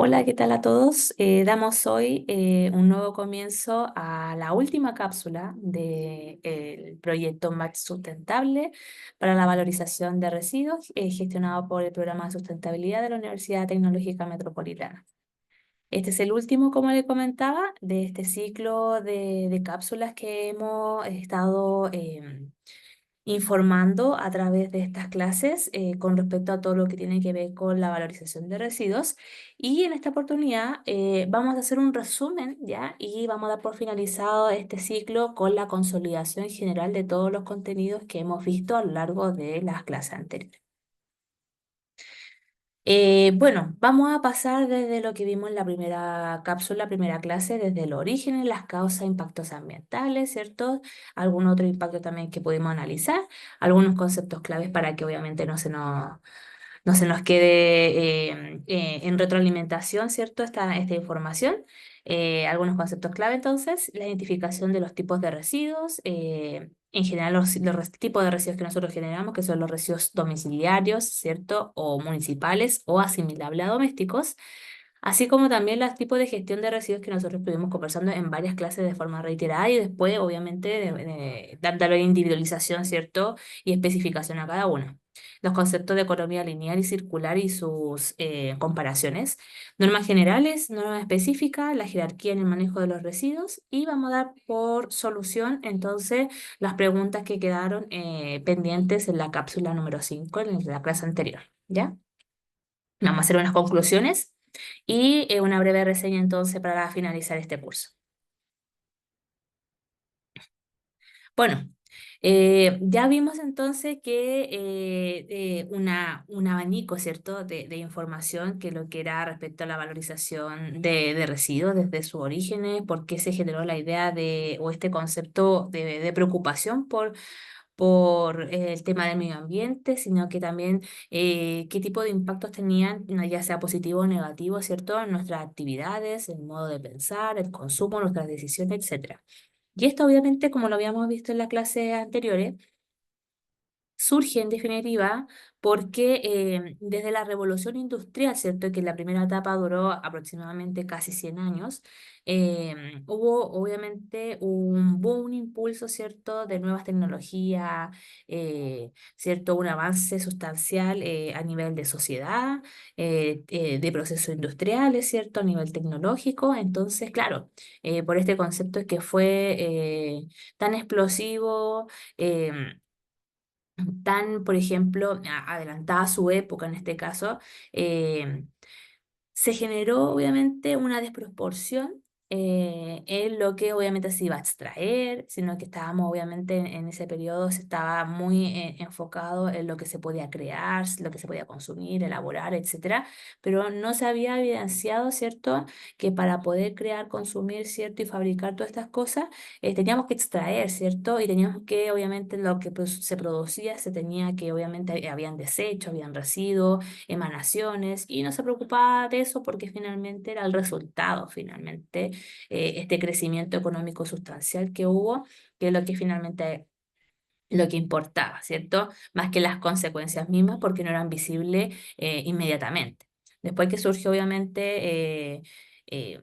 Hola, ¿qué tal a todos? Damos hoy un nuevo comienzo a la última cápsula del proyecto Match Sustentable para la valorización de residuos, gestionado por el Programa de Sustentabilidad de la Universidad Tecnológica Metropolitana. Este es el último, como le comentaba, de este ciclo de cápsulas que hemos estado informando a través de estas clases con respecto a todo lo que tiene que ver con la valorización de residuos. Y en esta oportunidad vamos a hacer un resumen, ¿ya? Y vamos a dar por finalizado este ciclo con la consolidación general de todos los contenidos que hemos visto a lo largo de las clases anteriores. Bueno, vamos a pasar desde lo que vimos en la primera cápsula, primera clase, desde el origen, las causas, impactos ambientales, ¿cierto? Algún otro impacto también que pudimos analizar, algunos conceptos claves para que obviamente no se nos quede en retroalimentación, ¿cierto? Esta información. Algunos conceptos clave, entonces, la identificación de los tipos de residuos, en general tipos de residuos que nosotros generamos, que son los residuos domiciliarios, ¿cierto? O municipales o asimilables a domésticos, así como también los tipos de gestión de residuos que nosotros estuvimos conversando en varias clases de forma reiterada y después, obviamente, dándole individualización, ¿cierto? Y especificación a cada uno. Los conceptos de economía lineal y circular y sus comparaciones, normas generales, normas específicas, la jerarquía en el manejo de los residuos y vamos a dar por solución entonces las preguntas que quedaron pendientes en la cápsula número 5 en la clase anterior, ¿ya? Vamos a hacer unas conclusiones y una breve reseña entonces para finalizar este curso. Bueno, ya vimos entonces que un abanico, ¿cierto?, de información que lo que era respecto a la valorización de residuos desde sus orígenes, por qué se generó la idea o este concepto de preocupación por el tema del medio ambiente, sino que también qué tipo de impactos tenían, no, ya sea positivo o negativo, ¿cierto?, en nuestras actividades, el modo de pensar, el consumo, nuestras decisiones, etcétera. Y esto obviamente, como lo habíamos visto en las clases anteriores, surge en definitiva porque desde la revolución industrial, ¿cierto? Que la primera etapa duró aproximadamente casi 100 años, hubo obviamente un boom, un impulso, ¿cierto? De nuevas tecnologías, ¿cierto? Un avance sustancial a nivel de sociedad, de procesos industriales, ¿cierto? A nivel tecnológico. Entonces, claro, por este concepto es que fue tan explosivo. Tan, por ejemplo, adelantada a su época en este caso, eh, se generó obviamente una desproporción en lo que obviamente se iba a extraer, sino que estábamos obviamente en ese periodo se estaba muy enfocado en lo que se podía crear, lo que se podía consumir, elaborar, etcétera, pero no se había evidenciado, ¿cierto?, que para poder crear, consumir, ¿cierto?, y fabricar todas estas cosas, teníamos que extraer, ¿cierto? Y teníamos que, obviamente, lo que se producía, se tenía que, obviamente, habían desechos, habían residuos, emanaciones y no se preocupaba de eso porque finalmente era el resultado, finalmente, este crecimiento económico sustancial que hubo, que es lo que finalmente lo que importaba, ¿cierto? Más que las consecuencias mismas porque no eran visibles inmediatamente. Después que surgió obviamente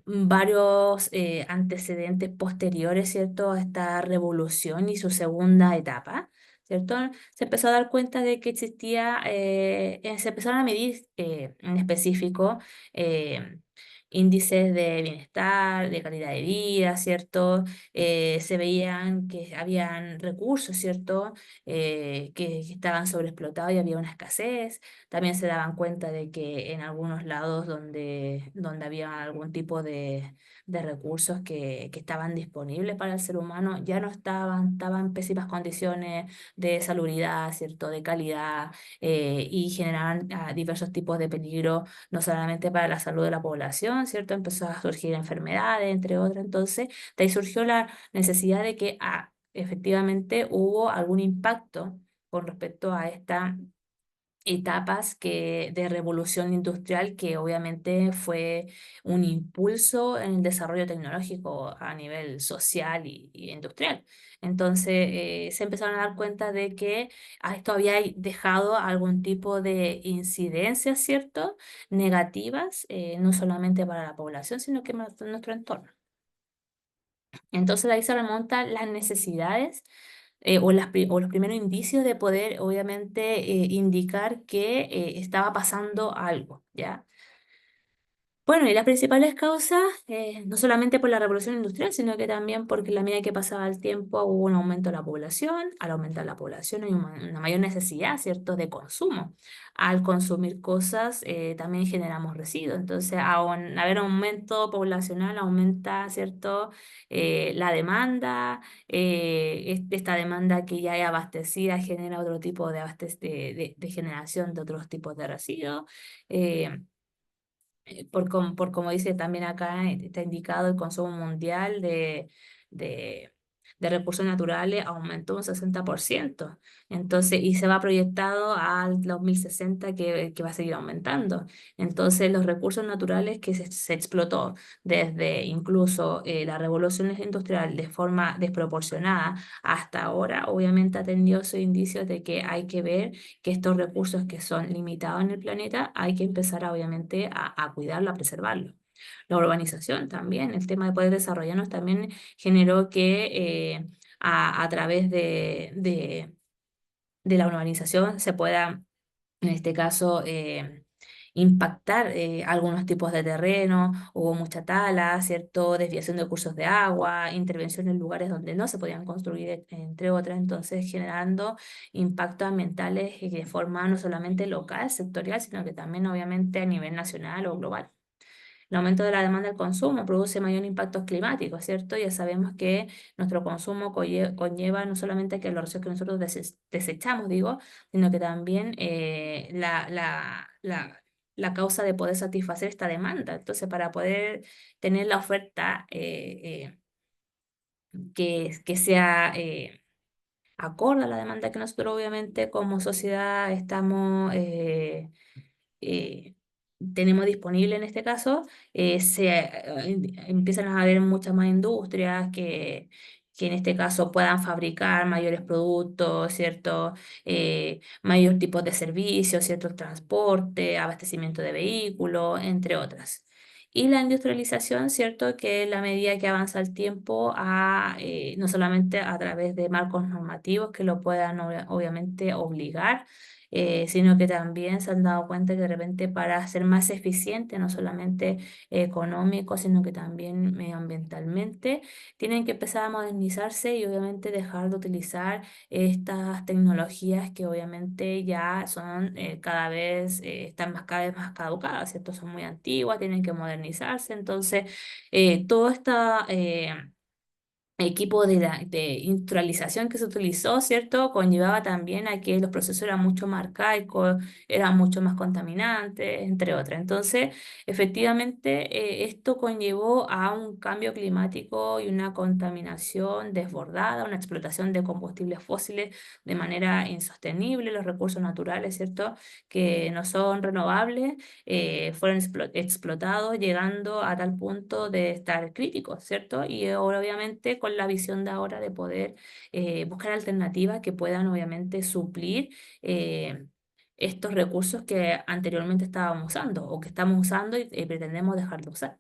varios antecedentes posteriores, ¿cierto?, a esta revolución y su segunda etapa, ¿cierto? Se empezó a dar cuenta de que existía, se empezaron a medir en específico eh, índices de bienestar, de calidad de vida, ¿cierto? Se veían que habían recursos, ¿cierto? Que estaban sobreexplotados y había una escasez. También se daban cuenta de que en algunos lados donde había algún tipo de recursos que estaban disponibles para el ser humano, ya no estaban en pésimas condiciones de salubridad, ¿cierto? De calidad, y generaban diversos tipos de peligro, no solamente para la salud de la población, ¿cierto? Empezó a surgir enfermedades, entre otras. Entonces, de ahí surgió la necesidad de que efectivamente hubo algún impacto con respecto a esta etapas de revolución industrial que obviamente fue un impulso en el desarrollo tecnológico a nivel social y industrial. Entonces se empezaron a dar cuenta de que a esto había dejado algún tipo de incidencias, ¿cierto? Negativas, no solamente para la población, sino que para nuestro entorno. Entonces de ahí se remontan las necesidades o los primeros indicios de poder, obviamente, indicar que estaba pasando algo, ¿ya? Bueno, y las principales causas, no solamente por la revolución industrial, sino que también porque en la medida que pasaba el tiempo hubo un aumento de la población. Al aumentar la población hay una mayor necesidad, ¿cierto?, de consumo. Al consumir cosas, también generamos residuos. Entonces, al haber aumento poblacional, aumenta, ¿cierto?, la demanda. Esta demanda que ya es abastecida genera otro tipo de generación de otros tipos de residuos. Eh, por como dice también acá, está indicado el consumo mundial de, de recursos naturales aumentó un 60%. Entonces, y se va proyectado al 2060 que va a seguir aumentando. Entonces, los recursos naturales que se explotó desde incluso la revolución industrial de forma desproporcionada hasta ahora, obviamente ha tenido esos indicios de que hay que ver que estos recursos que son limitados en el planeta hay que empezar obviamente a cuidarlo, a preservarlo. La urbanización también, el tema de poder desarrollarnos también generó que a través de la urbanización se pueda, en este caso, impactar algunos tipos de terreno, hubo mucha tala, ¿cierto? Desviación de cursos de agua, intervención en lugares donde no se podían construir, entre otras, entonces generando impactos ambientales de forma no solamente local, sectorial, sino que también obviamente a nivel nacional o global. El aumento de la demanda del consumo produce mayor impactos climáticos, ¿cierto? Ya sabemos que nuestro consumo conlleva no solamente que los residuos que nosotros desechamos, digo, sino que también la causa de poder satisfacer esta demanda. Entonces, para poder tener la oferta que sea acorde a la demanda que nosotros obviamente como sociedad estamos eh, tenemos disponible en este caso, empiezan a haber muchas más industrias que en este caso puedan fabricar mayores productos, ¿cierto? Mayor tipos de servicios, ¿cierto? Transporte, abastecimiento de vehículos, entre otras. Y la industrialización, ¿cierto? Que es la medida que avanza el tiempo no solamente a través de marcos normativos que lo puedan obviamente obligar, sino que también se han dado cuenta que de repente para ser más eficiente, no solamente económico, sino que también medioambientalmente, tienen que empezar a modernizarse y obviamente dejar de utilizar estas tecnologías que obviamente ya son están cada vez más caducadas, ¿cierto? Son muy antiguas, tienen que modernizarse, entonces toda esta equipo de industrialización que se utilizó, ¿cierto? Conllevaba también a que los procesos eran mucho más arcaicos, eran mucho más contaminantes, entre otras. Entonces, efectivamente, esto conllevó a un cambio climático y una contaminación desbordada, una explotación de combustibles fósiles de manera insostenible, los recursos naturales, ¿cierto? Que no son renovables fueron explotados, llegando a tal punto de estar críticos, ¿cierto? Y ahora, obviamente, con la visión de ahora de poder buscar alternativas que puedan, obviamente, suplir estos recursos que anteriormente estábamos usando o que estamos usando y pretendemos dejar de usar.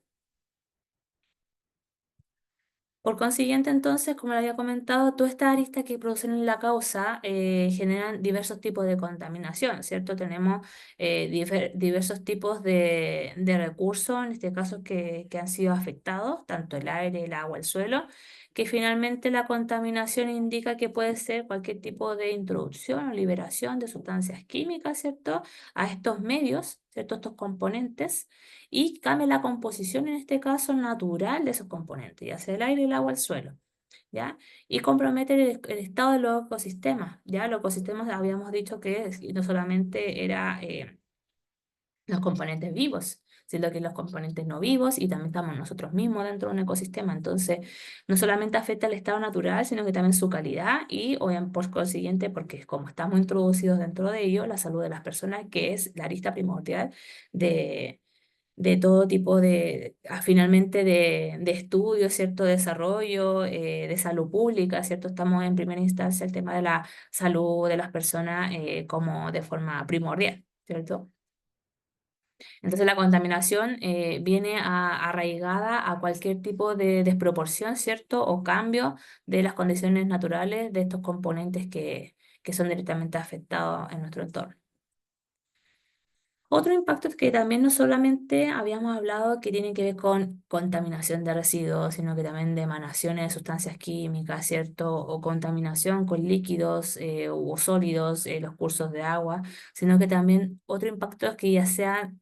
Por consiguiente, entonces, como le había comentado, todas estas aristas que producen en la causa generan diversos tipos de contaminación, ¿cierto? Tenemos diversos tipos de recursos, en este caso, que han sido afectados, tanto el aire, el agua, el suelo, que finalmente la contaminación indica que puede ser cualquier tipo de introducción o liberación de sustancias químicas, ¿cierto? A estos medios, ¿cierto? Estos componentes y cambia la composición, en este caso natural, de esos componentes, ya sea el aire, el agua, el suelo, ¿ya? Y compromete el estado de los ecosistemas, ¿ya? Los ecosistemas habíamos dicho que no solamente era los componentes vivos, siendo que los componentes no vivos y también estamos nosotros mismos dentro de un ecosistema. Entonces, no solamente afecta al estado natural, sino que también su calidad y, obviamente, por consiguiente, porque como estamos introducidos dentro de ello, la salud de las personas, que es la arista primordial de, de todo tipo finalmente de estudios, ¿cierto? Desarrollo, de salud pública, ¿cierto? Estamos en primera instancia el tema de la salud de las personas como de forma primordial, ¿cierto? Entonces la contaminación viene arraigada a cualquier tipo de desproporción, ¿cierto? O cambio de las condiciones naturales de estos componentes que son directamente afectados en nuestro entorno. Otro impacto es que también no solamente habíamos hablado que tiene que ver con contaminación de residuos, sino que también de emanaciones de sustancias químicas, ¿cierto? O contaminación con líquidos o sólidos, los cursos de agua, sino que también otro impacto es que ya sean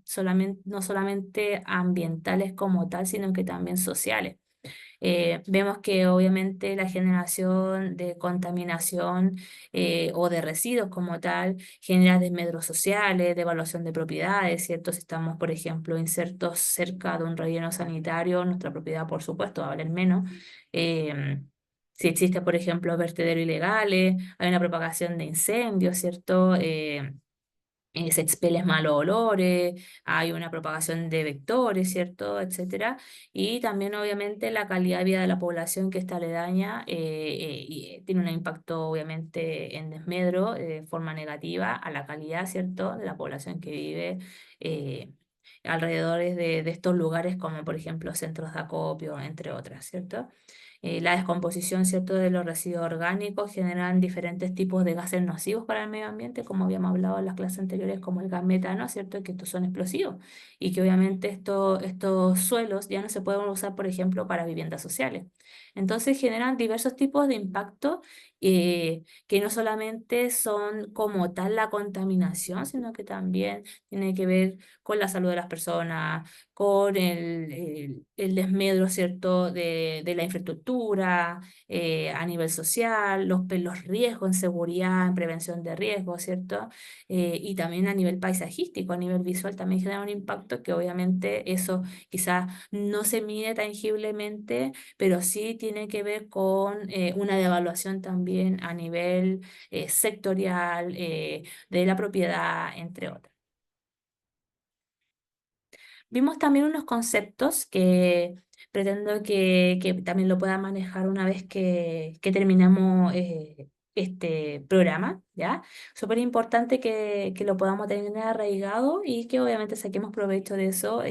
solamente, no solamente ambientales como tal, sino que también sociales. Vemos que obviamente la generación de contaminación o de residuos como tal genera desmedros sociales, devaluación de propiedades, ¿cierto? Si estamos, por ejemplo, insertos cerca de un relleno sanitario, nuestra propiedad, por supuesto, va a valer menos. Si existe, por ejemplo, vertederos ilegales, hay una propagación de incendios, ¿cierto? Se expelen malos olores, hay una propagación de vectores, ¿cierto? Etcétera. Y también, obviamente, la calidad de vida de la población que está aledaña tiene un impacto, obviamente, en desmedro de forma negativa a la calidad, ¿cierto? De la población que vive eh, alrededor de estos lugares, como por ejemplo centros de acopio, entre otras, ¿cierto? La descomposición, ¿cierto?, de los residuos orgánicos generan diferentes tipos de gases nocivos para el medio ambiente, como habíamos hablado en las clases anteriores, como el gas metano, ¿cierto?, que estos son explosivos y que obviamente estos suelos ya no se pueden usar, por ejemplo, para viviendas sociales. Entonces generan diversos tipos de impacto que no solamente son como tal la contaminación, sino que también tiene que ver con la salud de las personas, con el desmedro, ¿cierto?, de la infraestructura a nivel social, los riesgos en seguridad, en prevención de riesgos, ¿cierto? Y también a nivel paisajístico, a nivel visual también genera un impacto que obviamente eso quizás no se mide tangiblemente, pero sí tiene que ver con una devaluación también a nivel sectorial de la propiedad, entre otros. Vimos también unos conceptos que pretendo que también lo pueda manejar una vez que terminamos este programa, ¿ya? Súper importante que lo podamos tener arraigado y que obviamente saquemos provecho de eso,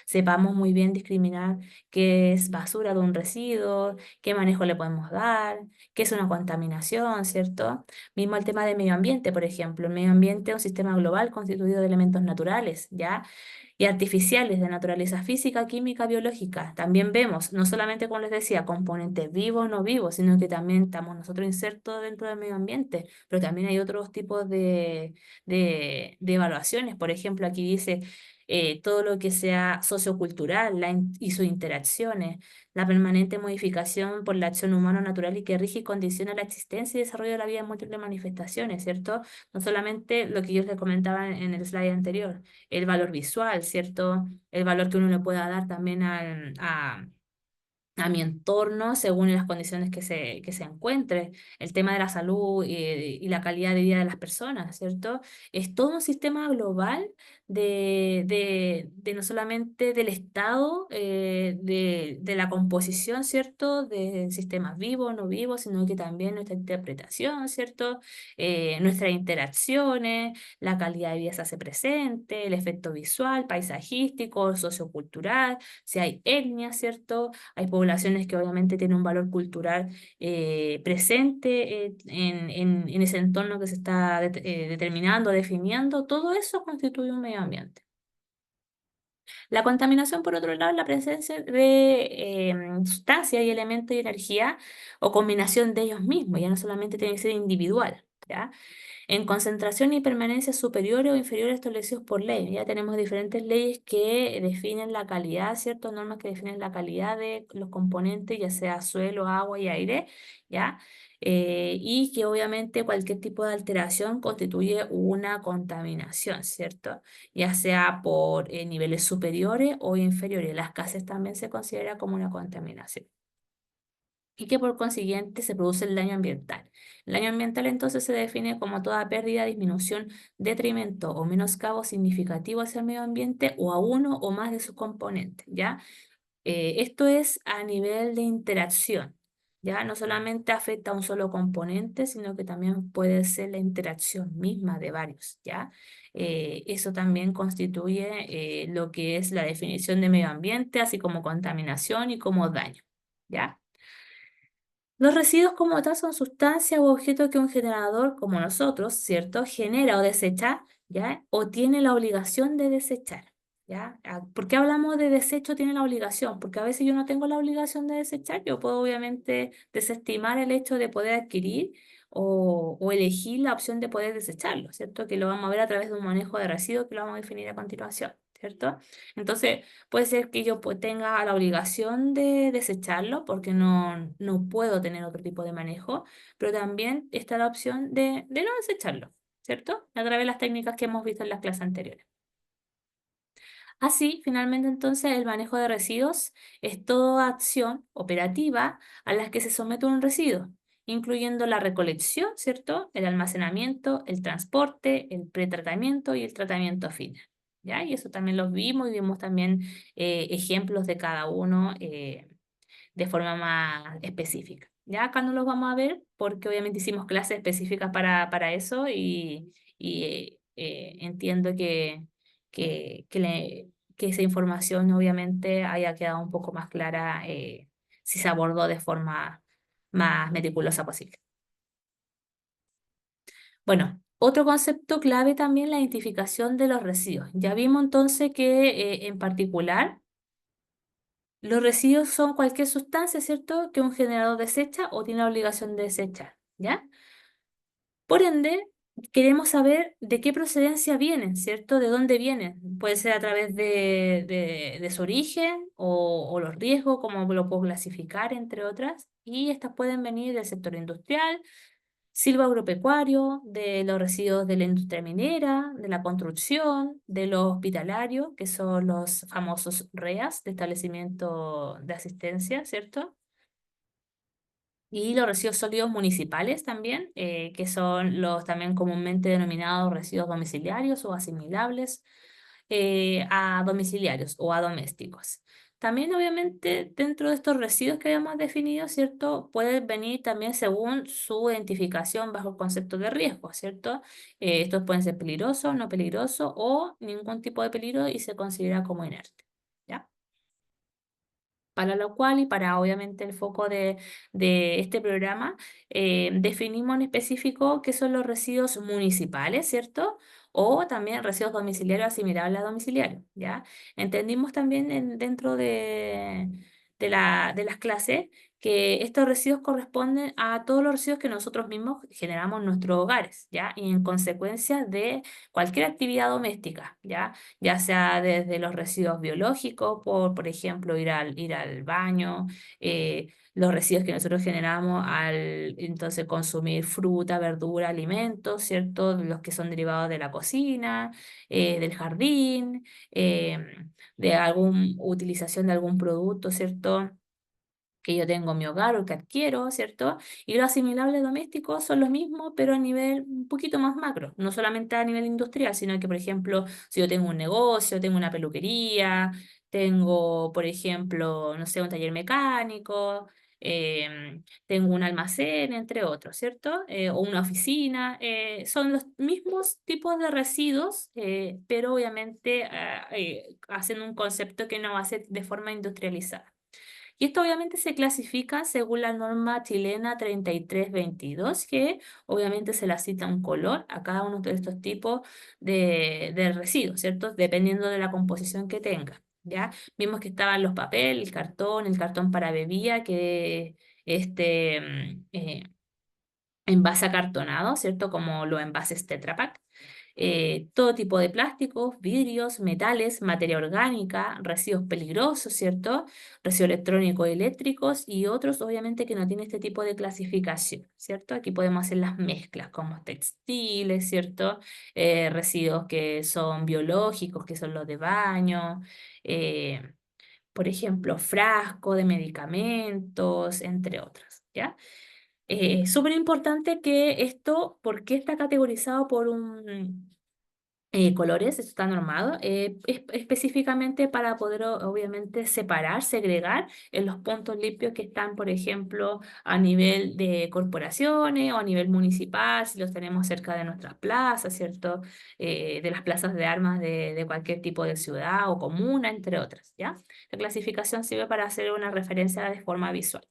sepamos muy bien discriminar qué es basura de un residuo, qué manejo le podemos dar, qué es una contaminación, ¿cierto? Mismo el tema del medio ambiente, por ejemplo. El medio ambiente es un sistema global constituido de elementos naturales, ¿ya? Y artificiales de naturaleza física, química, biológica. También vemos, no solamente, como les decía, componentes vivos o no vivos, sino que también estamos nosotros insertos dentro del medio ambiente, pero también hay otros tipos de evaluaciones. Por ejemplo, aquí dice todo lo que sea sociocultural y sus interacciones, la permanente modificación por la acción humana natural y que rige y condiciona la existencia y desarrollo de la vida en múltiples manifestaciones, ¿cierto? No solamente lo que yo les comentaba en el slide anterior, el valor visual, ¿cierto? El valor que uno le pueda dar también a mi entorno según las condiciones que se encuentre, el tema de la salud y la calidad de vida de las personas, ¿cierto? Es todo un sistema global de no solamente del estado, de la composición, ¿cierto? De sistemas vivos, no vivos, sino que también nuestra interpretación, ¿cierto? Nuestras interacciones, la calidad de vida se hace presente, el efecto visual, paisajístico, sociocultural, si hay etnia, ¿cierto? Hay poblaciones que obviamente tienen un valor cultural presente en ese entorno que se está determinando, definiendo. Todo eso constituye un medio ambiente. La contaminación, por otro lado, es la presencia de sustancias y elementos y energía o combinación de ellos mismos, ya no solamente tiene que ser individual. ¿ya? En concentración y permanencia superiores o inferiores establecidos por ley. Ya tenemos diferentes leyes que definen la calidad, ciertas normas que definen la calidad de los componentes, ya sea suelo, agua y aire, ¿ya? Y que obviamente cualquier tipo de alteración constituye una contaminación, ¿cierto? Ya sea por niveles superiores o inferiores. Las gases también se considera como una contaminación y que por consiguiente se produce el daño ambiental. El daño ambiental entonces se define como toda pérdida, disminución, detrimento o menoscabo significativo hacia el medio ambiente o a uno o más de sus componentes, ¿ya? Esto es a nivel de interacción, ¿ya? No solamente afecta a un solo componente, sino que también puede ser la interacción misma de varios, ¿ya? Eso también constituye lo que es la definición de medio ambiente, así como contaminación y como daño, ¿ya? Los residuos como tal son sustancias o objetos que un generador, como nosotros, ¿cierto?, genera o desecha, ¿ya? O tiene la obligación de desechar, ¿ya? ¿Por qué hablamos de desecho tiene la obligación? Porque a veces yo no tengo la obligación de desechar, yo puedo obviamente desestimar el hecho de poder adquirir o elegir la opción de poder desecharlo, ¿cierto? Que lo vamos a ver a través de un manejo de residuos que lo vamos a definir a continuación, ¿cierto? Entonces, puede ser que yo tenga la obligación de desecharlo porque no puedo tener otro tipo de manejo, pero también está la opción de no desecharlo, ¿cierto? A través de las técnicas que hemos visto en las clases anteriores. Así, finalmente entonces el manejo de residuos es toda acción operativa a la que se somete un residuo, incluyendo la recolección, ¿cierto? El almacenamiento, el transporte, el pretratamiento y el tratamiento final. ¿Ya? Y eso también lo vimos y vimos también ejemplos de cada uno de forma más específica. Ya acá no los vamos a ver porque obviamente hicimos clases específicas para eso y entiendo que esa información obviamente haya quedado un poco más clara si se abordó de forma más meticulosa posible. Bueno, otro concepto clave también la identificación de los residuos. Ya vimos entonces que en particular los residuos son cualquier sustancia, ¿cierto?, que un generador desecha o tiene la obligación de desechar, ¿ya? Por ende, queremos saber de qué procedencia vienen, ¿cierto? ¿De dónde vienen? Puede ser a través de su origen o los riesgos, como lo puedo clasificar, entre otras. Y estas pueden venir del sector industrial, silvoagropecuario, de los residuos de la industria minera, de la construcción, de lo hospitalario, que son los famosos REAS, de establecimiento de asistencia, ¿cierto? Y los residuos sólidos municipales también, que son los también comúnmente denominados residuos domiciliarios o asimilables a domiciliarios o a domésticos. También, obviamente, dentro de estos residuos que habíamos definido, ¿cierto? Pueden venir también según su identificación bajo el concepto de riesgo, ¿cierto? Estos pueden ser peligrosos, no peligrosos o ningún tipo de peligro y se considera como inerte. ¿Ya? Para lo cual y para obviamente el foco de este programa, definimos en específico qué son los residuos municipales, ¿cierto? O también residuos domiciliarios asimilables a domiciliarios, ¿ya? Entendimos también dentro de las clases que estos residuos corresponden a todos los residuos que nosotros mismos generamos en nuestros hogares, ¿ya? Y en consecuencia de cualquier actividad doméstica, ¿ya? Ya sea desde los residuos biológicos, por ejemplo, ir al baño, los residuos que nosotros generamos al entonces consumir fruta, verdura, alimentos, ¿cierto? Los que son derivados de la cocina, del jardín, de alguna utilización de algún producto, ¿cierto?, que yo tengo en mi hogar o que adquiero, ¿cierto? Y los asimilables domésticos son los mismos, pero a nivel un poquito más macro, no solamente a nivel industrial, sino que, por ejemplo, si yo tengo un negocio, tengo una peluquería, tengo, por ejemplo, no sé, un taller mecánico, tengo un almacén, entre otros, ¿cierto? O una oficina, son los mismos tipos de residuos, pero obviamente hacen un concepto que no va a ser de forma industrializada. Y esto obviamente se clasifica según la norma chilena 3322, que obviamente se le cita un color a cada uno de estos tipos de residuos, ¿cierto? Dependiendo de la composición que tenga, ¿ya? Vimos que estaban los papeles, el cartón para bebida, que este, envase acartonado, ¿cierto? Como los envases Tetra Pak. Todo tipo de plásticos, vidrios, metales, materia orgánica, residuos peligrosos, ¿cierto? Residuos electrónicos y eléctricos y otros, obviamente, que no tienen este tipo de clasificación, ¿cierto? Aquí podemos hacer las mezclas como textiles, ¿cierto? Residuos que son biológicos, que son los de baño. eh, por ejemplo, frasco de medicamentos, entre otros, ¿ya? Súper importante que esto, ¿por qué está categorizado por un colores? Esto está normado, específicamente para poder obviamente separar, segregar en los puntos limpios que están, por ejemplo, a nivel de corporaciones o a nivel municipal, si los tenemos cerca de nuestras plazas, ¿cierto? De las plazas de armas de cualquier tipo de ciudad o comuna, entre otras, ¿ya? La clasificación sirve para hacer una referencia de forma visual.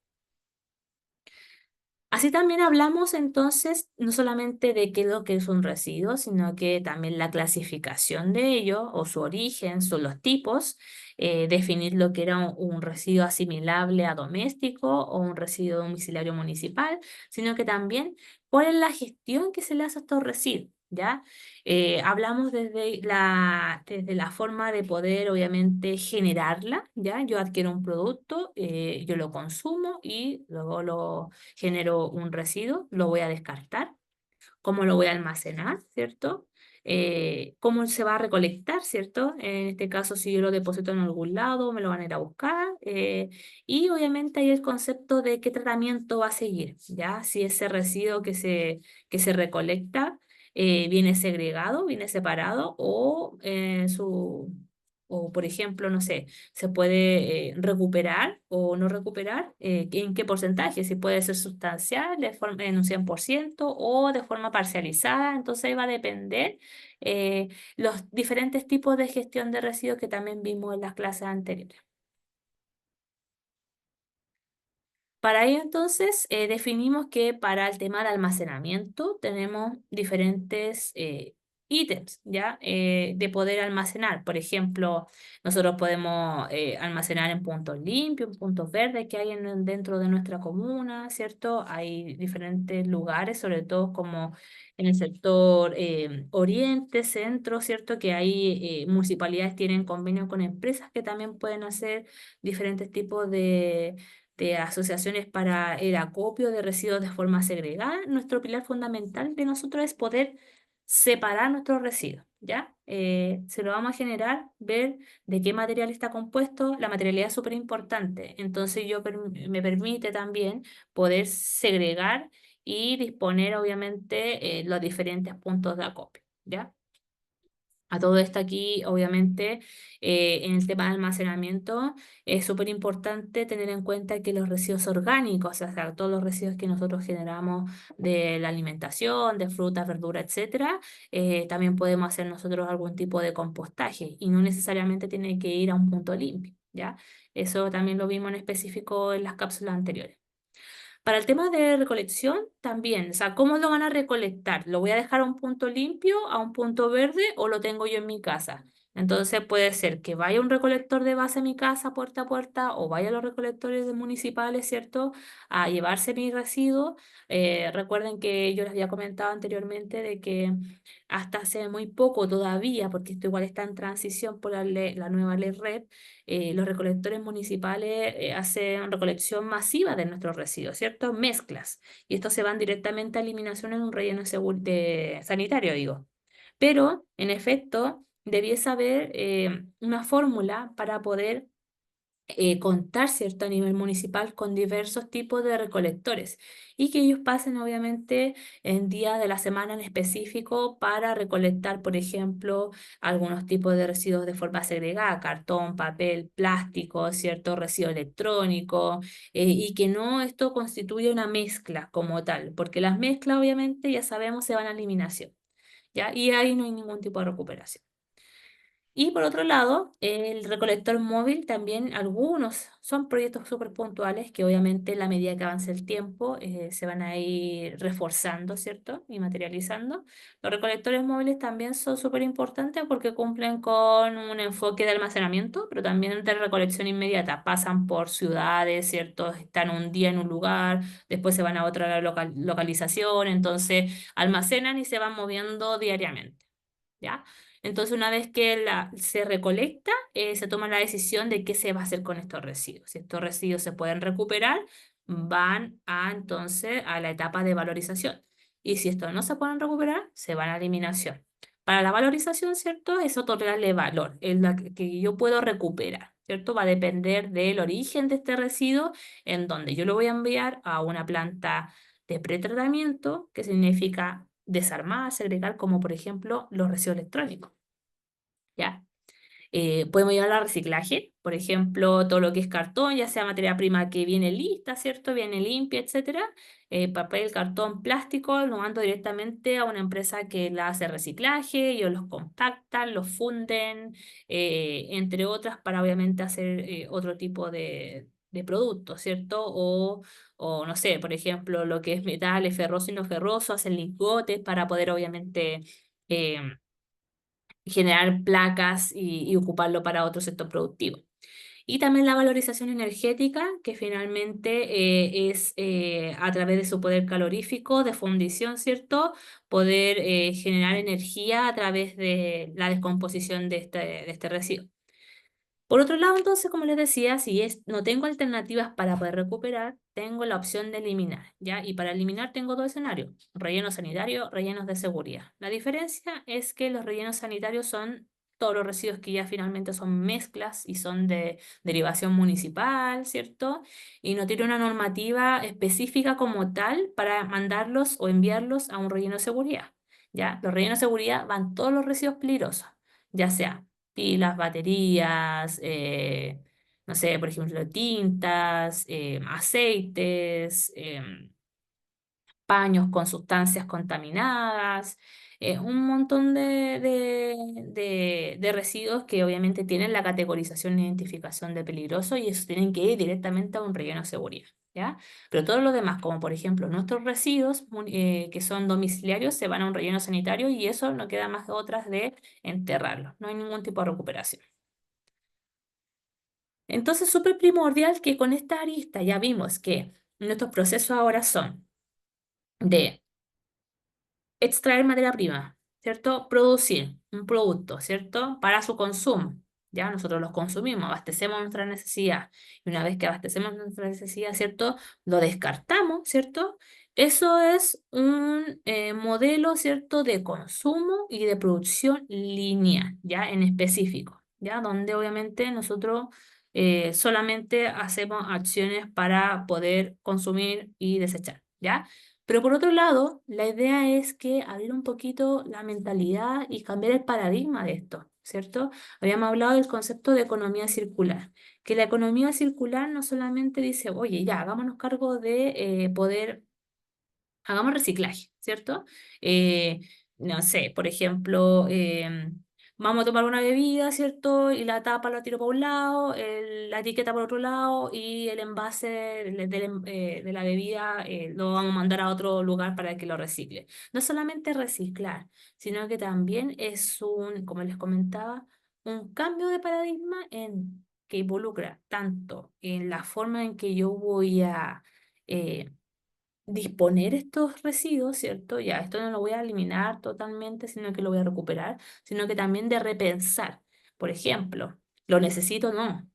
Así también hablamos entonces no solamente de qué es lo que es un residuo, sino que también la clasificación de ello o su origen, son los tipos, definir lo que era un residuo asimilable a doméstico o un residuo domiciliario municipal, sino que también cuál es la gestión que se le hace a estos residuos. ¿Ya? Hablamos desde la forma de poder, obviamente, generarla, ¿ya? Yo adquiero un producto, yo lo consumo y luego lo genero un residuo, lo voy a descartar, cómo lo voy a almacenar, ¿cierto? Cómo se va a recolectar, ¿cierto? En este caso, si yo lo deposito en algún lado, me lo van a ir a buscar. Y obviamente hay el concepto de qué tratamiento va a seguir, ¿ya? Si ese residuo que se recolecta viene segregado, viene separado o, por ejemplo, no sé, se puede recuperar o no recuperar, en qué porcentaje, si puede ser sustancial en un 100% o de forma parcializada, entonces ahí va a depender los diferentes tipos de gestión de residuos que también vimos en las clases anteriores. Para ello, entonces, definimos que para el tema de almacenamiento tenemos diferentes ítems, ¿ya? De poder almacenar. Por ejemplo, nosotros podemos almacenar en puntos limpios, en puntos verdes que hay dentro de nuestra comuna, ¿cierto? Hay diferentes lugares, sobre todo como en el sector oriente, centro, ¿cierto? Que hay municipalidades tienen convenios con empresas que también pueden hacer diferentes tipos de asociaciones para el acopio de residuos de forma segregada. Nuestro pilar fundamental de nosotros es poder separar nuestros residuos, ¿ya? Se lo vamos a generar, ver de qué material está compuesto. La materialidad es súper importante, entonces me permite también poder segregar y disponer, obviamente, los diferentes puntos de acopio, ¿ya? A todo esto aquí, obviamente, en el tema de almacenamiento, es súper importante tener en cuenta que los residuos orgánicos, o sea, todos los residuos que nosotros generamos de la alimentación, de frutas, verduras, etcétera, también podemos hacer nosotros algún tipo de compostaje y no necesariamente tiene que ir a un punto limpio, ¿ya? Eso también lo vimos en específico en las cápsulas anteriores. Para el tema de recolección, también, o sea, ¿cómo lo van a recolectar? ¿Lo voy a dejar a un punto limpio, a un punto verde o lo tengo yo en mi casa? Entonces puede ser que vaya un recolector de base a mi casa puerta a puerta o vaya a los recolectores municipales, ¿cierto? A llevarse mi residuo. Recuerden que yo les había comentado anteriormente de que hasta hace muy poco todavía, porque esto igual está en transición por la nueva ley REP, los recolectores municipales hacen recolección masiva de nuestros residuos, ¿cierto? Mezclas. Y estos se van directamente a eliminación en un relleno sanitario, digo. Pero, en efecto, debiese haber una fórmula para poder contar, ¿cierto? A nivel municipal con diversos tipos de recolectores y que ellos pasen obviamente en días de la semana en específico para recolectar, por ejemplo, algunos tipos de residuos de forma segregada, cartón, papel, plástico, ¿cierto? Residuo electrónico, y que no esto constituye una mezcla como tal, porque las mezclas obviamente ya sabemos se van a eliminación, ¿ya? Y ahí no hay ningún tipo de recuperación. Y por otro lado, el recolector móvil también, algunos son proyectos súper puntuales que obviamente a la medida que avance el tiempo se van a ir reforzando, ¿cierto? Y materializando. Los recolectores móviles también son súper importantes porque cumplen con un enfoque de almacenamiento, pero también de recolección inmediata. Pasan por ciudades, ¿cierto? Están un día en un lugar, después se van a otra localización, entonces almacenan y se van moviendo diariamente. ¿Ya? Entonces, una vez que se recolecta, se toma la decisión de qué se va a hacer con estos residuos. Si estos residuos se pueden recuperar, van a entonces a la etapa de valorización. Y si estos no se pueden recuperar, se van a eliminación. Para la valorización, ¿cierto? Es otorgarle valor, es la que yo puedo recuperar, ¿cierto? Va a depender del origen de este residuo, en donde yo lo voy a enviar a una planta de pretratamiento, que significa desarmar, segregar, como por ejemplo los residuos electrónicos, ¿ya? Podemos llevarlo a reciclaje, por ejemplo, todo lo que es cartón, ya sea materia prima que viene lista, ¿cierto? Viene limpia, etcétera. Papel, cartón, plástico, lo mando directamente a una empresa que la hace reciclaje, ellos los compactan, los funden, entre otras, para obviamente hacer otro tipo de productos, ¿cierto? O no sé, por ejemplo, lo que es metales ferroso y no ferroso, hacen lingotes para poder obviamente generar placas y ocuparlo para otro sector productivo. Y también la valorización energética, que finalmente es a través de su poder calorífico, de fundición, ¿cierto? Poder generar energía a través de la descomposición de este residuo. Por otro lado, entonces, como les decía, si no tengo alternativas para poder recuperar, tengo la opción de eliminar, ¿ya? Y para eliminar tengo dos escenarios, relleno sanitario, rellenos de seguridad. La diferencia es que los rellenos sanitarios son todos los residuos que ya finalmente son mezclas y son de derivación municipal, ¿cierto? Y no tiene una normativa específica como tal para mandarlos o enviarlos a un relleno de seguridad, ¿ya? Los rellenos de seguridad van todos los residuos peligrosos, ya sea pilas, baterías, no sé, por ejemplo, tintas, aceites, paños con sustancias contaminadas, un montón de residuos que obviamente tienen la categorización e identificación de peligroso y eso tienen que ir directamente a un relleno de seguridad, ¿ya? Pero todo lo demás, como por ejemplo nuestros residuos que son domiciliarios, se van a un relleno sanitario y eso no queda más que otras de enterrarlos, no hay ningún tipo de recuperación. Entonces, súper primordial que con esta arista ya vimos que nuestros procesos ahora son de extraer materia prima, ¿cierto? Producir un producto, ¿cierto? Para su consumo. Ya nosotros los consumimos, abastecemos nuestra necesidad. Y una vez que abastecemos nuestra necesidad, ¿cierto? Lo descartamos, ¿cierto? Eso es un modelo, ¿cierto? De consumo y de producción lineal, ¿ya? En específico, ¿ya? Donde obviamente nosotros solamente hacemos acciones para poder consumir y desechar, ¿ya? Pero por otro lado, la idea es que abrir un poquito la mentalidad y cambiar el paradigma de esto, ¿cierto? Habíamos hablado del concepto de economía circular, que la economía circular no solamente dice, oye, ya, hagámonos cargo de poder hagamos reciclaje, ¿cierto? Eh, no sé, por ejemplo, vamos a tomar una bebida, ¿cierto? Y la tapa la tiro para un lado, la etiqueta por otro lado y el envase de la bebida lo vamos a mandar a otro lugar para que lo recicle. No solamente reciclar, sino que también es como les comentaba, un cambio de paradigma que involucra tanto en la forma en que yo voy a eh, disponer estos residuos, ¿cierto? Ya, esto no lo voy a eliminar totalmente, sino que lo voy a recuperar, sino que también de repensar. Por ejemplo, ¿lo necesito o no?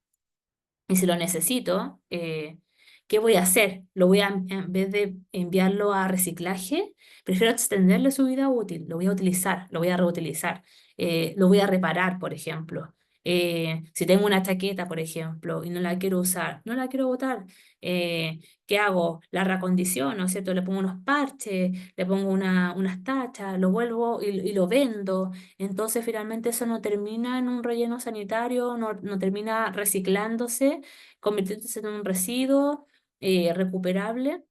Y si lo necesito, ¿qué voy a hacer? Lo voy a, en vez de enviarlo a reciclaje, prefiero extenderle su vida útil. Lo voy a utilizar, lo voy a reutilizar, lo voy a reparar, por ejemplo. Si tengo una chaqueta, por ejemplo, y no la quiero usar, no la quiero botar, ¿qué hago? La reacondiciono, ¿no es cierto? Le pongo unos parches, le pongo unas tachas, lo vuelvo y lo vendo. Entonces, finalmente eso no termina en un relleno sanitario, no termina reciclándose, convirtiéndose en un residuo recuperable,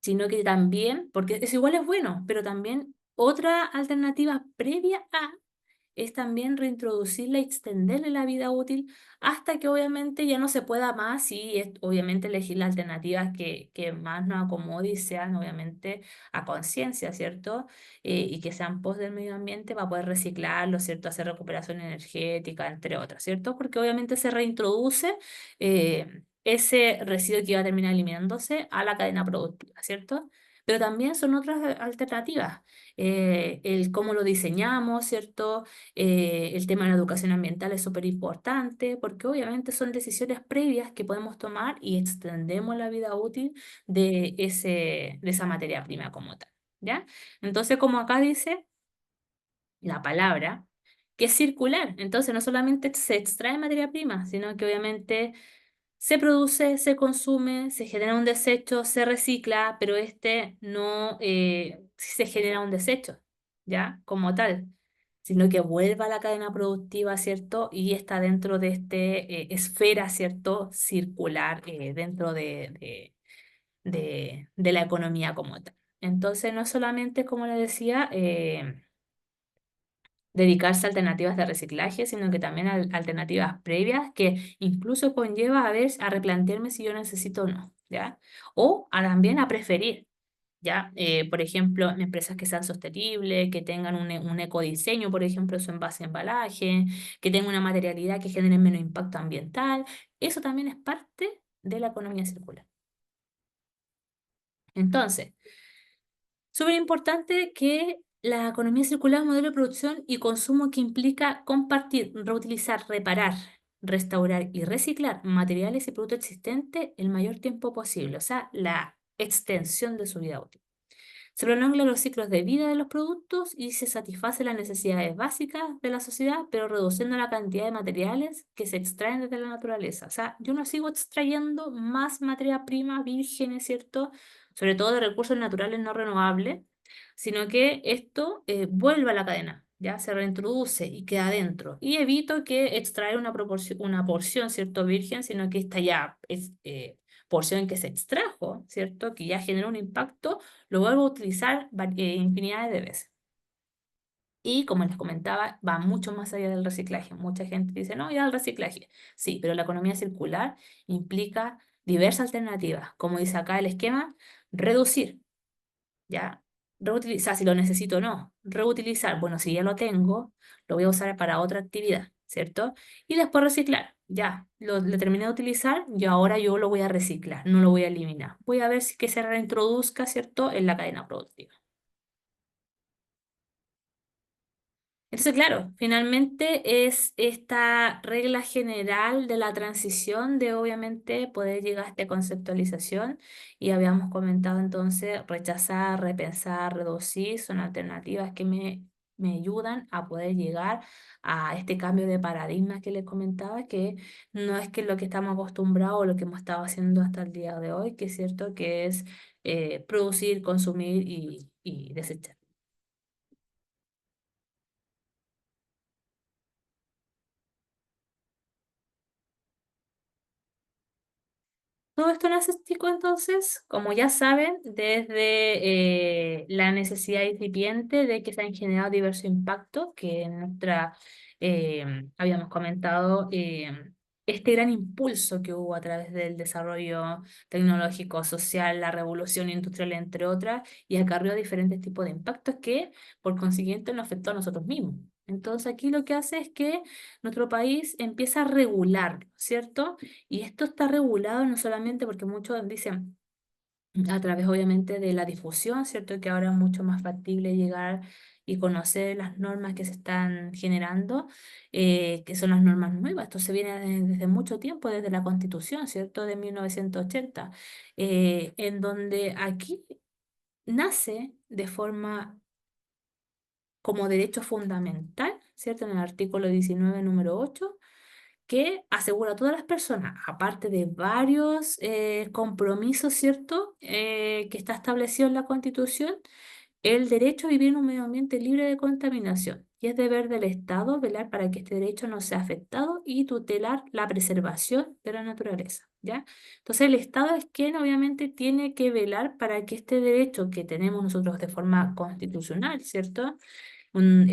sino que también, porque es igual es bueno, pero también otra alternativa previa a es también reintroducirla y extenderle la vida útil hasta que obviamente ya no se pueda más y obviamente elegir las alternativas que más nos acomode y sean obviamente a conciencia, ¿cierto? Y que sean pos del medio ambiente para poder reciclarlo, ¿cierto? Hacer recuperación energética, entre otras, ¿cierto? Porque obviamente se reintroduce ese residuo que iba a terminar eliminándose a la cadena productiva, ¿cierto? Pero también son otras alternativas. El cómo lo diseñamos, ¿cierto? El tema de la educación ambiental es súper importante porque obviamente son decisiones previas que podemos tomar y extendemos la vida útil de esa materia prima como tal, ¿ya? Entonces, como acá dice la palabra, que es circular. Entonces, no solamente se extrae materia prima, sino que obviamente se produce, se consume, se genera un desecho, se recicla, pero este no se genera un desecho, ¿ya? Como tal, sino que vuelve a la cadena productiva, ¿cierto? Y está dentro de este esfera, ¿cierto? Circular dentro de la economía como tal. Entonces, no solamente, como le decía, dedicarse a alternativas de reciclaje, sino que también a alternativas previas que incluso conlleva a ver, a replantearme si yo necesito o no, ¿ya? O también a preferir, ¿ya? Por ejemplo, empresas que sean sostenibles, que tengan un ecodiseño, por ejemplo, su envase embalaje, que tengan una materialidad que genere menos impacto ambiental. Eso también es parte de la economía circular. Entonces, súper importante que la economía circular es un modelo de producción y consumo que implica compartir, reutilizar, reparar, restaurar y reciclar materiales y productos existentes el mayor tiempo posible, o sea, la extensión de su vida útil. Se prolongan los ciclos de vida de los productos y se satisface las necesidades básicas de la sociedad, pero reduciendo la cantidad de materiales que se extraen desde la naturaleza. O sea, yo no sigo extrayendo más materia prima virgen, ¿cierto? Sobre todo de recursos naturales no renovables, sino que esto vuelve a la cadena, ya se reintroduce y queda adentro. Y evito que extraer una porción, ¿cierto? Virgen, sino que esta ya es porción que se extrajo, ¿cierto? Que ya generó un impacto, lo vuelvo a utilizar infinidades de veces. Y como les comentaba, va mucho más allá del reciclaje. Mucha gente dice, no, ya el reciclaje. Sí, pero la economía circular implica diversas alternativas. Como dice acá el esquema, reducir, ¿ya? Reutilizar, si lo necesito o no. Reutilizar, bueno, si ya lo tengo, lo voy a usar para otra actividad, ¿cierto? Y después reciclar, ya, lo terminé de utilizar y ahora yo lo voy a reciclar, no lo voy a eliminar. Voy a ver si que se reintroduzca, ¿cierto?, en la cadena productiva. Entonces, claro, finalmente es esta regla general de la transición de obviamente poder llegar a esta conceptualización y habíamos comentado entonces rechazar, repensar, reducir, son alternativas que me ayudan a poder llegar a este cambio de paradigma que les comentaba, que no es que lo que estamos acostumbrados o lo que hemos estado haciendo hasta el día de hoy, que es cierto que es producir, consumir y desechar. Todo esto nace, chicos, entonces, como ya saben, desde la necesidad incipiente de que se han generado diversos impactos, que en nuestra, habíamos comentado, este gran impulso que hubo a través del desarrollo tecnológico, social, la revolución industrial, entre otras, y acarreó diferentes tipos de impactos que, por consiguiente, nos afectó a nosotros mismos. Entonces, aquí lo que hace es que nuestro país empieza a regular, ¿cierto? Y esto está regulado no solamente porque muchos dicen a través obviamente de la difusión, ¿cierto? Que ahora es mucho más factible llegar y conocer las normas que se están generando, que son las normas nuevas. Esto se viene desde mucho tiempo, desde la Constitución, ¿cierto? De 1980, en donde aquí nace de forma como derecho fundamental, ¿cierto? En el artículo 19, número 8 que asegura a todas las personas, aparte de varios compromisos, ¿cierto? Que está establecido en la Constitución, el derecho a vivir en un medio ambiente libre de contaminación. Y es deber del Estado velar para que este derecho no sea afectado y tutelar la preservación de la naturaleza, ¿ya? Entonces el Estado es quien obviamente tiene que velar para que este derecho que tenemos nosotros de forma constitucional, ¿cierto? Un,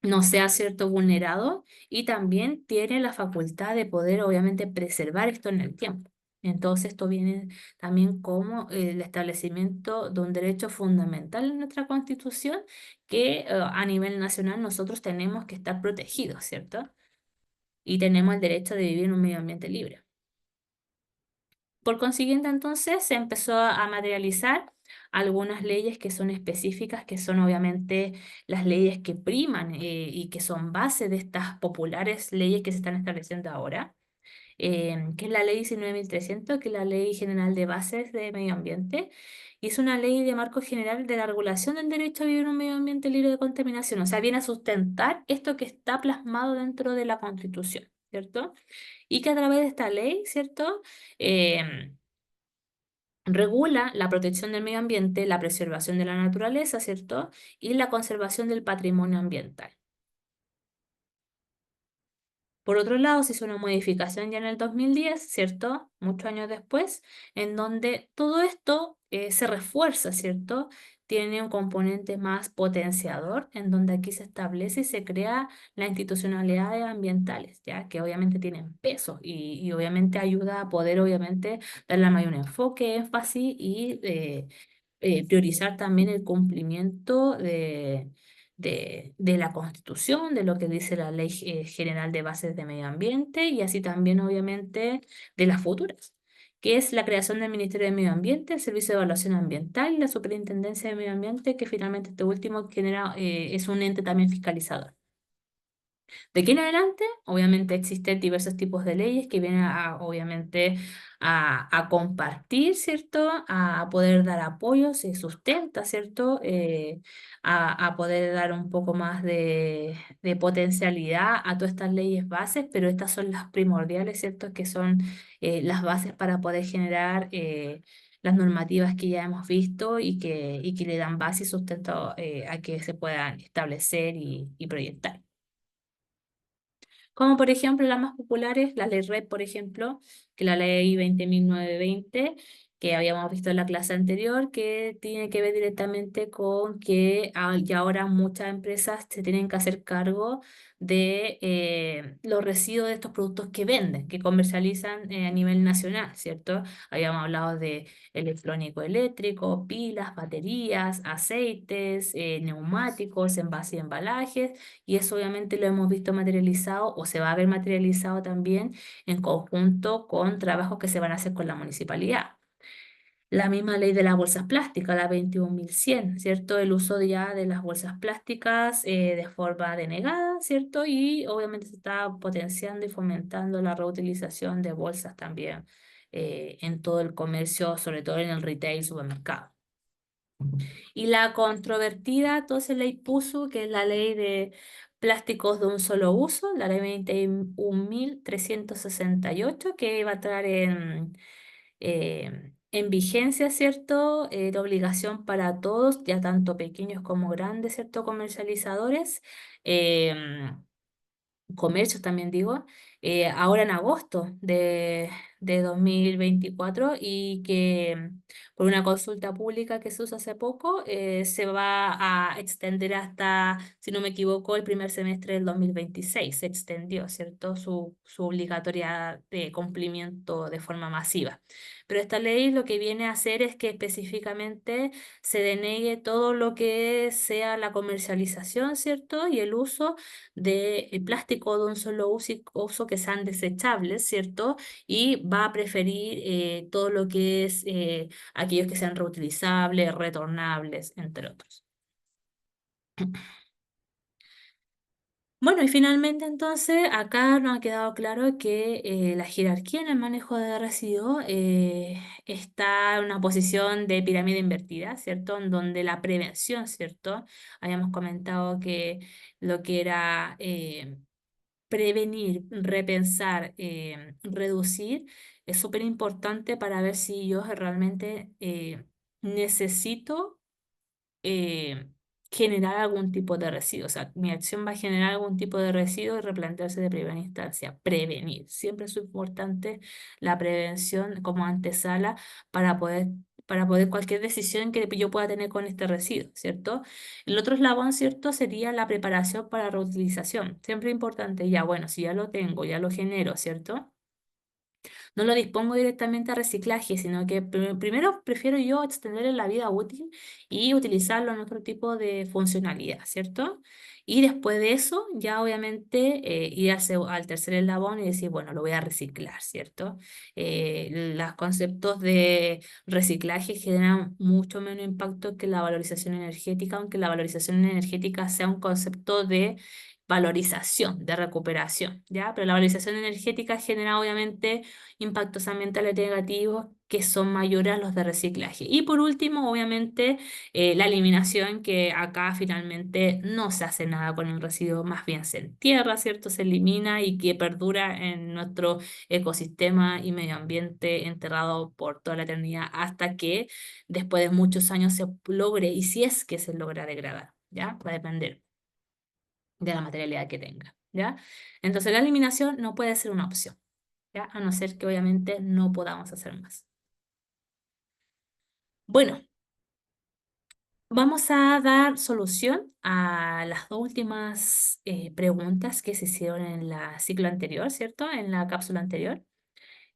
no sea cierto vulnerado y también tiene la facultad de poder obviamente preservar esto en el tiempo. Entonces esto viene también como el establecimiento de un derecho fundamental en nuestra Constitución que a nivel nacional nosotros tenemos que estar protegidos, ¿cierto? Y tenemos el derecho de vivir en un medio ambiente libre. Por consiguiente, entonces, se empezó a materializar algunas leyes que son específicas, que son obviamente las leyes que priman y que son base de estas populares leyes que se están estableciendo ahora, que es la Ley 19.300, que es la Ley General de Bases de Medio Ambiente, y es una ley de marco general de la regulación del derecho a vivir en un medio ambiente libre de contaminación. O sea, viene a sustentar esto que está plasmado dentro de la Constitución, ¿cierto? Y que a través de esta ley, ¿cierto? Em, regula la protección del medio ambiente, la preservación de la naturaleza, ¿cierto? Y la conservación del patrimonio ambiental. Por otro lado, se hizo una modificación ya en el 2010, ¿cierto? Muchos años después, en donde todo esto se refuerza, ¿cierto? Tiene un componente más potenciador, en donde aquí se establece y se crea las institucionalidades ambientales, ¿ya? Que obviamente tienen peso y obviamente ayuda a poder, obviamente, darle mayor enfoque, énfasis y priorizar también el cumplimiento de la Constitución, de lo que dice la Ley General de Bases de Medio Ambiente y así también obviamente de las futuras, que es la creación del Ministerio de Medio Ambiente, el Servicio de Evaluación Ambiental y la Superintendencia de Medio Ambiente, que finalmente este último genera, es un ente también fiscalizador. De aquí en adelante, obviamente existen diversos tipos de leyes que vienen obviamente, a compartir, ¿cierto? A poder dar apoyo, se sustenta, ¿cierto? A poder dar un poco más de potencialidad a todas estas leyes bases, pero estas son las primordiales, ¿cierto? Que son las bases para poder generar las normativas que ya hemos visto y que le dan base y sustento a que se puedan establecer y proyectar. Como por ejemplo las más populares, la ley REP, por ejemplo, que la ley 20.920, que habíamos visto en la clase anterior, que tiene que ver directamente con que ya ahora muchas empresas se tienen que hacer cargo de los residuos de estos productos que venden, que comercializan a nivel nacional, ¿cierto? Habíamos hablado de electrónico eléctrico, pilas, baterías, aceites, neumáticos, envases y embalajes y eso obviamente lo hemos visto materializado o se va a ver materializado también en conjunto con trabajos que se van a hacer con la municipalidad. La misma ley de las bolsas plásticas, la 21.100, ¿cierto? El uso ya de las bolsas plásticas de forma denegada, ¿cierto? Y obviamente se está potenciando y fomentando la reutilización de bolsas también en todo el comercio, sobre todo en el retail, supermercado. Y la controvertida, entonces, ley PUSU, que es la ley de plásticos de un solo uso, la ley 21.368, que va a estar en vigencia, ¿cierto? La obligación para todos, ya tanto pequeños como grandes, ¿cierto? Comercializadores. em, Comercios también digo, ahora en agosto de 2024 y que por una consulta pública que se usó hace poco se va a extender hasta, si no me equivoco, el primer semestre del 2026. Se extendió, ¿cierto? Su obligatoria de cumplimiento de forma masiva. Pero esta ley lo que viene a hacer es que específicamente se denegue todo lo que sea la comercialización, ¿cierto? Y el uso de plástico de un solo uso que sean desechables, ¿cierto? Y va a preferir todo lo que es aquellos que sean reutilizables, retornables, entre otros. Bueno, y finalmente entonces acá nos ha quedado claro que la jerarquía en el manejo de residuos está en una posición de pirámide invertida, ¿cierto? En donde la prevención, ¿cierto? Habíamos comentado que lo que era prevenir, repensar, reducir, es súper importante para ver si yo realmente necesito eh, generar algún tipo de residuo. O sea, mi acción va a generar algún tipo de residuo y replantearse de primera instancia. Prevenir. Siempre es importante la prevención como antesala para poder para poder cualquier decisión que yo pueda tener con este residuo, ¿cierto? El otro eslabón, ¿cierto? Sería la preparación para reutilización. Siempre importante, ya bueno, si ya lo tengo, ya lo genero, ¿cierto? No lo dispongo directamente a reciclaje, sino que primero prefiero yo extenderle la vida útil y utilizarlo en otro tipo de funcionalidad, ¿cierto? Y después de eso, ya obviamente ir al tercer eslabón y decir, bueno, lo voy a reciclar, ¿cierto? Los conceptos de reciclaje generan mucho menos impacto que la valorización energética, aunque la valorización energética sea un concepto de valorización, de recuperación, ¿ya? Pero la valorización energética genera obviamente impactos ambientales negativos que son mayores a los de reciclaje. Y por último, obviamente, la eliminación, que acá finalmente no se hace nada con el residuo, más bien se entierra, ¿cierto? Se elimina y que perdura en nuestro ecosistema y medio ambiente enterrado por toda la eternidad hasta que después de muchos años se logre, y si es que se logra degradar, ¿ya? Va a depender de la materialidad que tenga, ¿ya? Entonces la eliminación no puede ser una opción. ¿Ya? A no ser que obviamente no podamos hacer más. Bueno, vamos a dar solución a las dos últimas preguntas que se hicieron en la ciclo anterior, ¿cierto? En la cápsula anterior,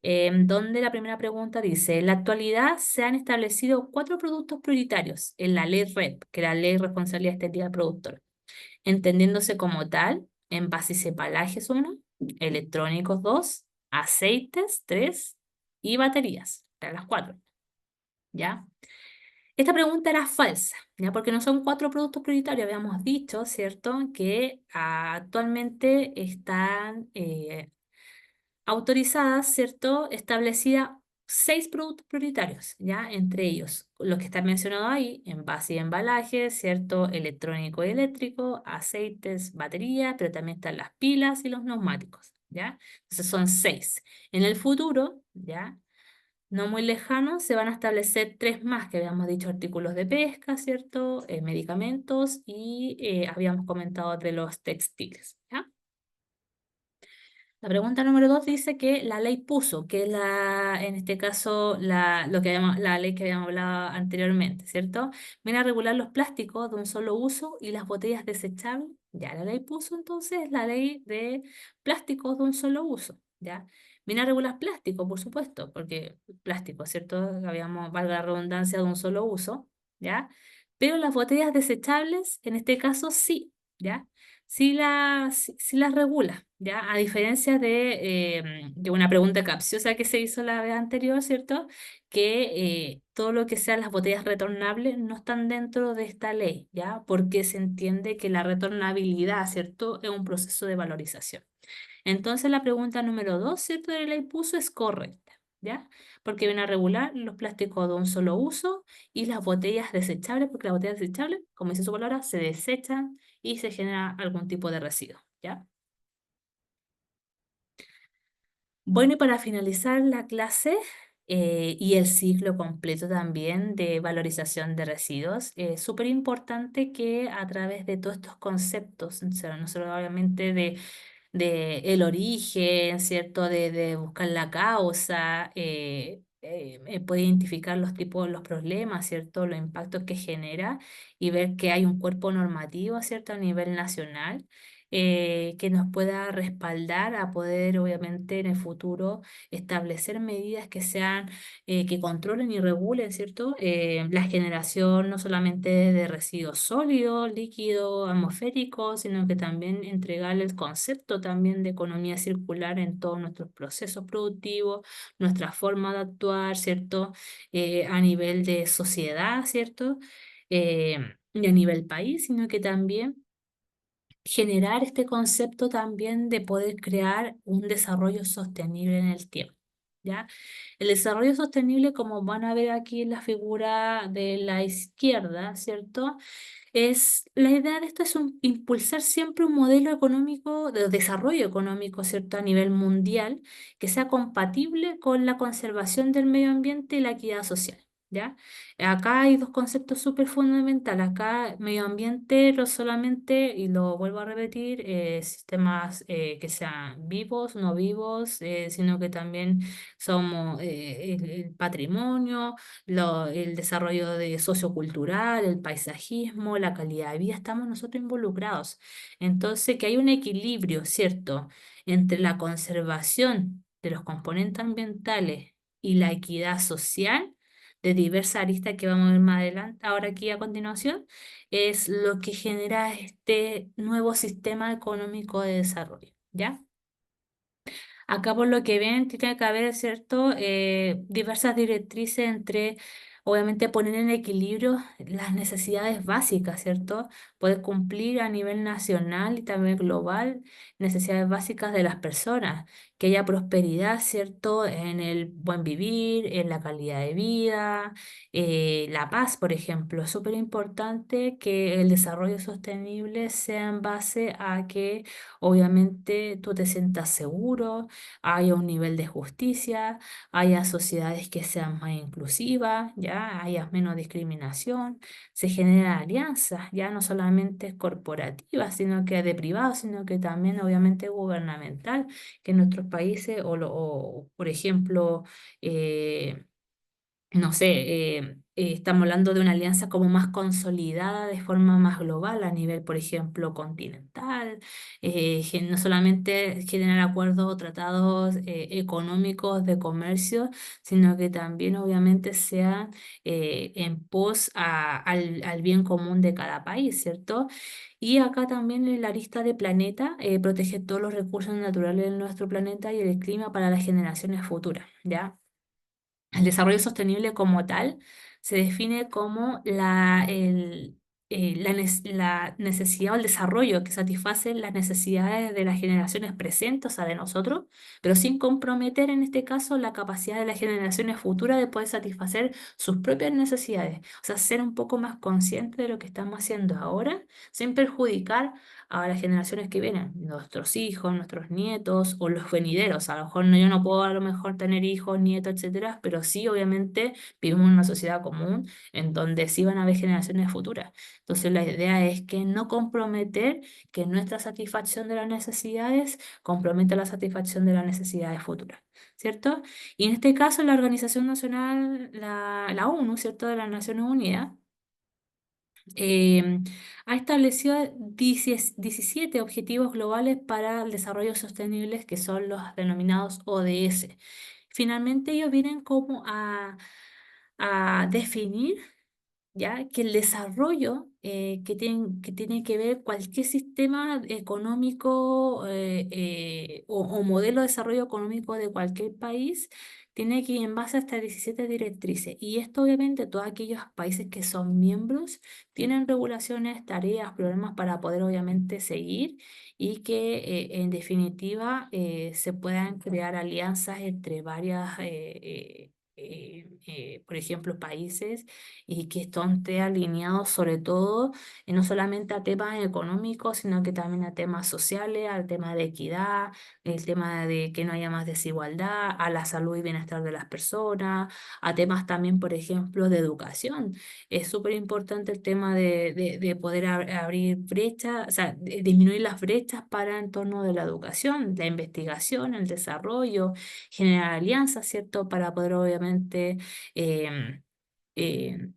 donde la primera pregunta dice, en la actualidad se han establecido cuatro productos prioritarios en la ley REP, que es la Ley de Responsabilidad Extendida del Productor, entendiéndose como tal, envases y embalajes uno, electrónicos 2, aceites 3 y baterías, de las cuatro. ¿Ya? Esta pregunta era falsa, ¿ya? Porque no son cuatro productos prioritarios, habíamos dicho, ¿cierto? Que actualmente están autorizadas, ¿cierto? Establecidas seis productos prioritarios, ¿ya? Entre ellos, los que están mencionados ahí, envase y embalaje, ¿cierto? Electrónico y eléctrico, aceites, baterías, pero también están las pilas y los neumáticos, ¿ya? Entonces son seis. En el futuro, ¿ya? No muy lejanos, se van a establecer tres más que habíamos dicho, artículos de pesca, ¿cierto? Medicamentos y habíamos comentado de los textiles, ¿ya? La pregunta número dos dice que la ley puso, que es en este caso, la ley que habíamos hablado anteriormente, ¿cierto? Viene a regular los plásticos de un solo uso y las botellas desechables. Ya la ley puso entonces la ley de plásticos de un solo uso, ¿ya? Viene a regular plástico, por supuesto, porque plástico, ¿cierto? Habíamos, valga la redundancia, de un solo uso, ¿ya? Pero las botellas desechables, en este caso, sí, ¿ya? Sí las regula, ¿ya? A diferencia de una pregunta capciosa que se hizo la vez anterior, ¿cierto? Que todo lo que sean las botellas retornables no están dentro de esta ley, ¿ya? Porque se entiende que la retornabilidad, ¿cierto? Es un proceso de valorización. Entonces la pregunta número dos, ¿cierto? De la ley puso es correcta, ¿ya? Porque viene a regular los plásticos de un solo uso y las botellas desechables, porque las botellas desechables, como dice su palabra, se desechan y se genera algún tipo de residuo, ¿ya? Bueno, y para finalizar la clase y el ciclo completo también de valorización de residuos, es súper importante que a través de todos estos conceptos, o sea, no solo obviamente de el origen, ¿cierto? De buscar la causa, puede identificar los tipos, los problemas, ¿cierto? Los impactos que genera y ver que hay un cuerpo normativo, ¿cierto? A nivel nacional. Que nos pueda respaldar a poder, obviamente, en el futuro establecer medidas que sean, que controlen y regulen, ¿cierto? La generación no solamente de residuos sólidos, líquidos, atmosféricos, sino que también entregarle el concepto también de economía circular en todos nuestros procesos productivos, nuestra forma de actuar, ¿cierto? A nivel de sociedad, ¿cierto? Y a nivel país, sino que también generar este concepto también de poder crear un desarrollo sostenible en el tiempo. ¿Ya? El desarrollo sostenible, como van a ver aquí en la figura de la izquierda, ¿cierto? Es, la idea de esto es impulsar siempre un modelo económico, de desarrollo económico, ¿cierto? A nivel mundial, que sea compatible con la conservación del medio ambiente y la equidad social. ¿Ya? Acá hay dos conceptos súper fundamentales. Acá medio ambiente no solamente, y lo vuelvo a repetir, sistemas que sean vivos, no vivos, sino que también somos el patrimonio, el desarrollo sociocultural, el paisajismo, la calidad de vida, estamos nosotros involucrados. Entonces, que hay un equilibrio, ¿cierto?, entre la conservación de los componentes ambientales y la equidad social de diversas aristas que vamos a ver más adelante, ahora aquí a continuación, es lo que genera este nuevo sistema económico de desarrollo, ¿ya? Acá por lo que ven, tiene que haber, ¿cierto? Diversas directrices entre, obviamente, poner en equilibrio las necesidades básicas, ¿cierto? Poder cumplir a nivel nacional y también global necesidades básicas de las personas, que haya prosperidad, ¿cierto? En el buen vivir, en la calidad de vida, la paz, por ejemplo. Es súper importante que el desarrollo sostenible sea en base a que, obviamente, tú te sientas seguro, haya un nivel de justicia, haya sociedades que sean más inclusivas, ya haya menos discriminación, se generan alianzas, ya no solamente corporativas, sino que de privados, sino que también obviamente gubernamental, que en nuestros países, por ejemplo, eh, no sé, estamos hablando de una alianza como más consolidada de forma más global a nivel, por ejemplo, continental, no solamente generar acuerdos o tratados económicos de comercio, sino que también obviamente sean en pos al bien común de cada país, ¿cierto? Y acá también en la arista de planeta, protege todos los recursos naturales de nuestro planeta y el clima para las generaciones futuras, ¿ya? El desarrollo sostenible como tal se define como la necesidad o el desarrollo que satisface las necesidades de las generaciones presentes, o sea, de nosotros, pero sin comprometer en este caso la capacidad de las generaciones futuras de poder satisfacer sus propias necesidades. O sea, ser un poco más consciente de lo que estamos haciendo ahora, sin perjudicar a las generaciones que vienen, nuestros hijos, nuestros nietos o los venideros. A lo mejor yo no puedo a lo mejor tener hijos, nietos, etcétera, pero sí obviamente vivimos en una sociedad común en donde sí van a haber generaciones futuras. Entonces la idea es que no comprometer que nuestra satisfacción de las necesidades comprometa la satisfacción de las necesidades futuras, ¿cierto? Y en este caso la Organización Nacional, la ONU, ¿cierto?, de las Naciones Unidas, eh, ha establecido 17 objetivos globales para el desarrollo sostenible, que son los denominados ODS. Finalmente, ellos vienen como a definir ya que el desarrollo que tiene que ver cualquier sistema económico o modelo de desarrollo económico de cualquier país tiene que ir en base a estas 17 directrices. Y esto obviamente todos aquellos países que son miembros tienen regulaciones, tareas, programas para poder obviamente seguir y que en definitiva se puedan crear alianzas entre varias, por ejemplo, países y que esto esté alineado sobre todo, no solamente a temas económicos, sino que también a temas sociales, al tema de equidad, el tema de que no haya más desigualdad, a la salud y bienestar de las personas, a temas también, por ejemplo, de educación. Es súper importante el tema de poder abrir brechas, o sea, disminuir las brechas para en torno de la educación, la investigación, el desarrollo, generar alianzas, ¿cierto? Para poder obviamente em, em,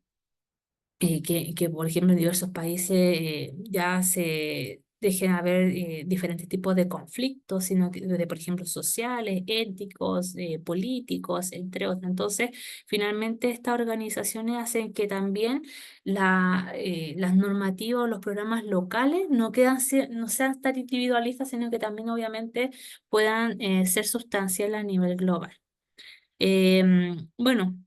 por ejemplo, en diversos países ya se dejen haber diferentes tipos de conflictos, sino que por ejemplo, sociales, éticos, políticos, entre otros. Entonces, finalmente, estas organizaciones hacen que también las normativas o los programas locales no sean tan individualistas, sino que también, obviamente, puedan ser sustanciales a nivel global. Bueno.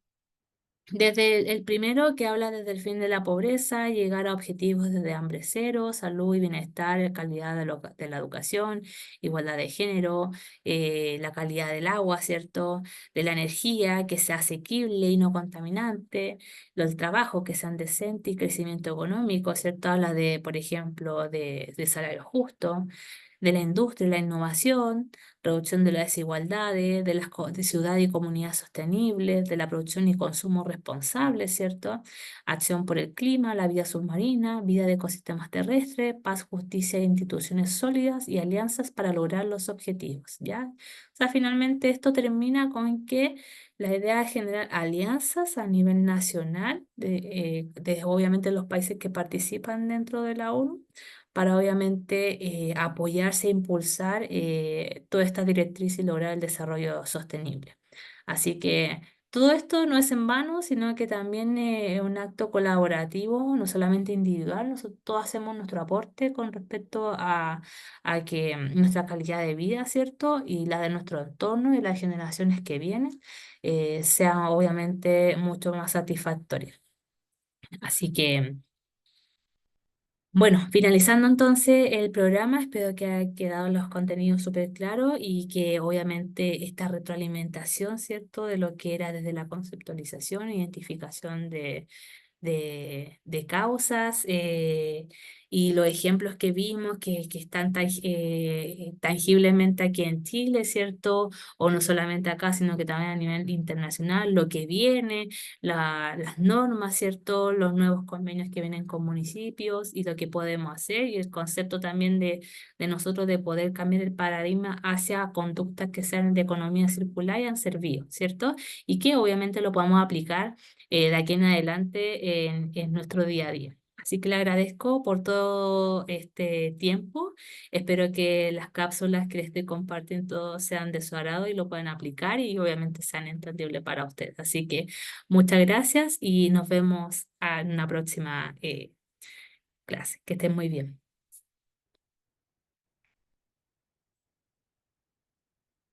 Desde el primero que habla desde el fin de la pobreza, llegar a objetivos desde hambre cero, salud y bienestar, calidad de la educación, igualdad de género, la calidad del agua, ¿cierto? De la energía, que sea asequible y no contaminante, el trabajo, que sean decente y crecimiento económico, ¿cierto? Habla de, por ejemplo, de salario justo, de la industria y la innovación, reducción de las desigualdades, de ciudad y comunidad sostenibles, de la producción y consumo responsable, ¿cierto? Acción por el clima, la vida submarina, vida de ecosistemas terrestres, paz, justicia e instituciones sólidas y alianzas para lograr los objetivos, ¿ya? O sea, finalmente esto termina con que la idea es generar alianzas a nivel nacional, de obviamente los países que participan dentro de la ONU, para obviamente apoyarse e impulsar toda esta directriz y lograr el desarrollo sostenible. Así que todo esto no es en vano, sino que también es un acto colaborativo, no solamente individual. Nosotros todos hacemos nuestro aporte con respecto a que nuestra calidad de vida, ¿cierto? Y la de nuestro entorno y las generaciones que vienen sea obviamente mucho más satisfactoria. Así que... Bueno, finalizando entonces el programa, espero que haya quedado los contenidos súper claros y que obviamente esta retroalimentación, ¿cierto?, de lo que era desde la conceptualización, identificación de causas y los ejemplos que vimos que están tangiblemente aquí en Chile, ¿cierto? O no solamente acá, sino que también a nivel internacional, lo que viene, las normas, ¿cierto? Los nuevos convenios que vienen con municipios y lo que podemos hacer y el concepto también de nosotros de poder cambiar el paradigma hacia conductas que sean de economía circular y han servido, ¿cierto? Y que obviamente lo podamos aplicar de aquí en adelante en nuestro día a día. Así que le agradezco por todo este tiempo. Espero que las cápsulas que les estoy compartiendo sean de su agrado y lo puedan aplicar y obviamente sean entendibles para ustedes. Así que muchas gracias y nos vemos en una próxima clase. Que estén muy bien.